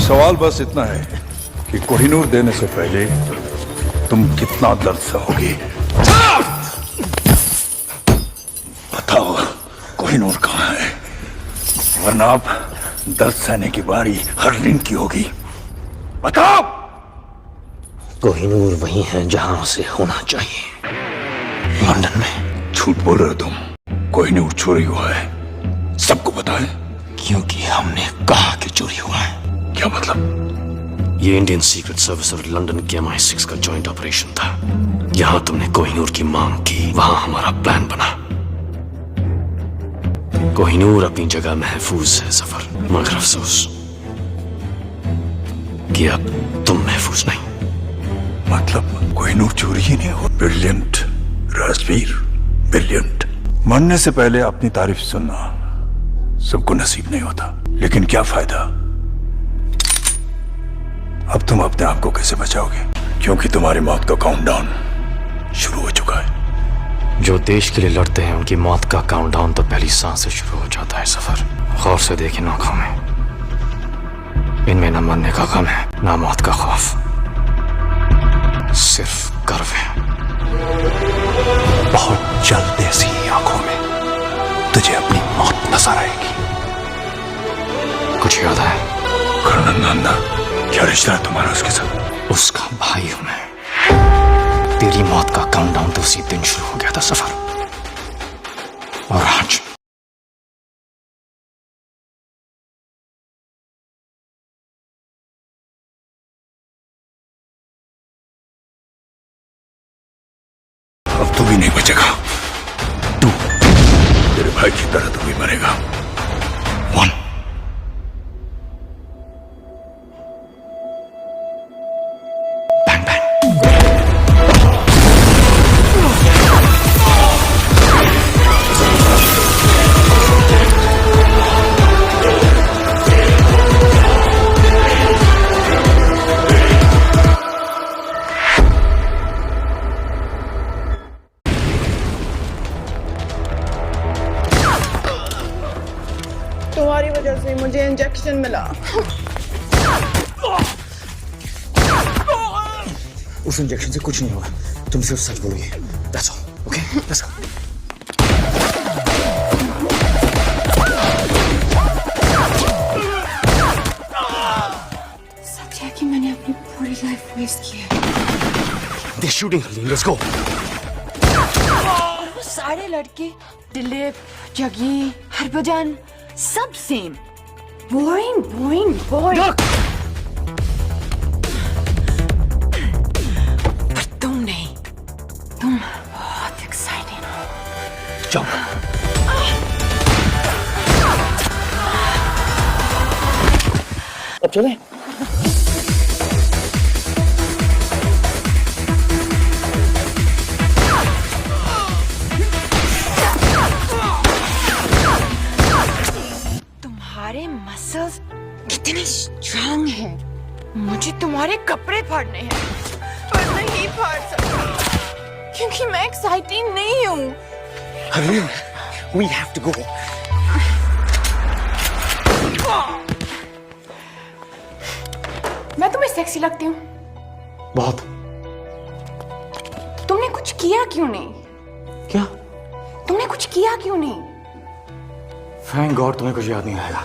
सवाल बस इतना है कि कोहिनूर देने से पहले तुम कितना दर्द सहोगे। बताओ कोहिनूर कहाँ है, वरना अब दर्द सहने की बारी हरलीन की होगी। बताओ। कोहिनूर वही है जहां उसे होना चाहिए, लंदन में। झूठ बोल रहे हो तुम। कोहिनूर चोरी हुआ है, सबको पता है। क्योंकि हमने कहा कि चोरी हुआ है। क्या मतलब? ये इंडियन सीक्रेट सर्विस और लंदन के MI6 का जॉइंट ऑपरेशन था। यहां तुमने कोहिनूर की मांग की, वहां हमारा प्लान बना। कोहिनूर अपनी जगह महफूज है सफर, मगर अफसोस कि अब तुम महफूज नहीं। मतलब कोहिनूर चोरी ही नहीं हो। Brilliant Rajveer, brilliant. मरने से पहले अपनी तारीफ सुनना सबको नसीब नहीं होता, लेकिन क्या फायदा। अब तुम अपने आप को कैसे बचाओगे, क्योंकि तुम्हारी मौत का काउंटडाउन शुरू हो चुका है। जो देश के लिए लड़ते हैं उनकी मौत का काउंटडाउन तो पहली सांस से शुरू हो जाता है सफर। गौर से देखें इन आंखों में, इनमें न मरने का गम है, न मौत का खौफ, सिर्फ गर्व है। बहुत जल्द ऐसी आंखों में तुझे अपनी मौत नजर आएगी। कुछ याद है? कर्नल नंदा, क्या रिश्ता है तुम्हारा उसके साथ? उसका भाई हूं मैं। तेरी मौत का काउंटडाउन तो उसी दिन शुरू हो गया था सफर, और आज अब तू भी नहीं बचेगा। तू तेरे भाई की तरह तू भी मरेगा। वन। Bang bang. तुम्हारी वजह से मुझे इंजेक्शन मिला। उस इंजेक्शन से कुछ नहीं होगा, तुम सिर्फ सच बोलोगे। That's all, okay? Let's go. सच है कि मैंने अपनी पूरी लाइफ वेस्ट की है। They're shooting, Harleen. Let's go. और वो सारे लड़के, दिलीप, जगी, हरभजन, सब सेम। Boring boring boring. पर तुम नहीं, तुम बहुत एक्साइटिंग हो। जाओ। अब चलें? तुम्हारे मसल्स कितने स्ट्रांग हैं। मुझे तुम्हारे कपड़े फाड़ने हैं, पर नहीं फाड़ सकती क्योंकि मैं एक्साइटिंग नहीं हूँ। Harleen, we have to go. मैं तुम्हें सेक्सी लगती हूँ? बहुत। तुमने कुछ किया क्यों नहीं? क्या? तुमने कुछ किया क्यों नहीं? Thank God तुम्हें कुछ याद नहीं आएगा।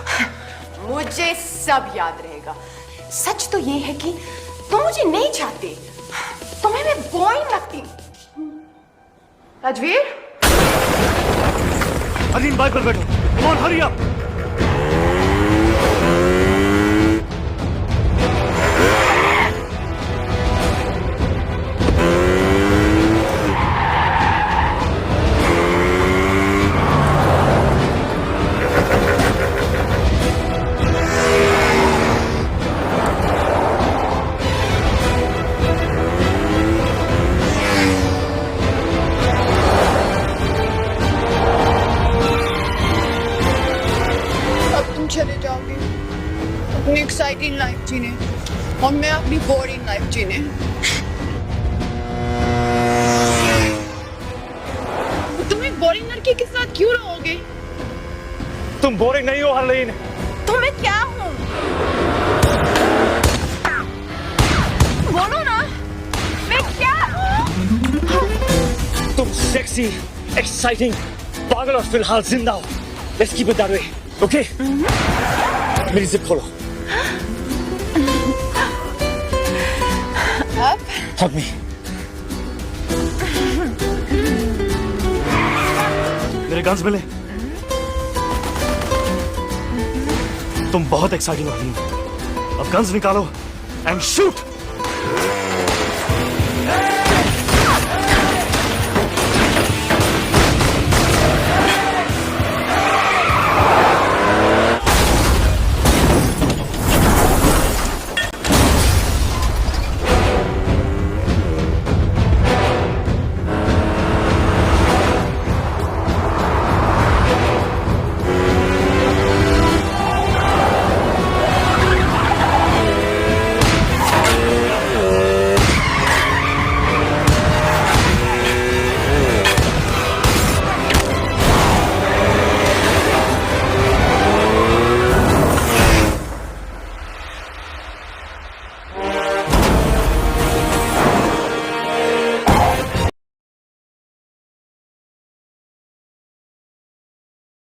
मुझे सब याद रहेगा। सच तो ये है कि तुम मुझे नहीं चाहते, तुम्हें मैं बोरिंग लगती। राजवीर, Harleen, बाइक पर बैठो। Come on, hurry up. चले जाओगे अपनी एक्साइटिंग लाइफ जीने और मैं अपनी बोरिंग लाइफ जीने। तुम एक बोरिंग लड़के के साथ क्यों रहोगे? तुम बोरिंग नहीं हो हरलीन। तो मैं क्या हूँ? सेक्सी, एक्साइटिंग, पागल और फिलहाल जिंदा हो। Let's keep it that way, okay? मेरी जिप खोलो। अब हग मी। मेरे गन्स मिले। तुम बहुत एक्साइटिंग वाली हो। अब गन्स निकालो एंड शूट।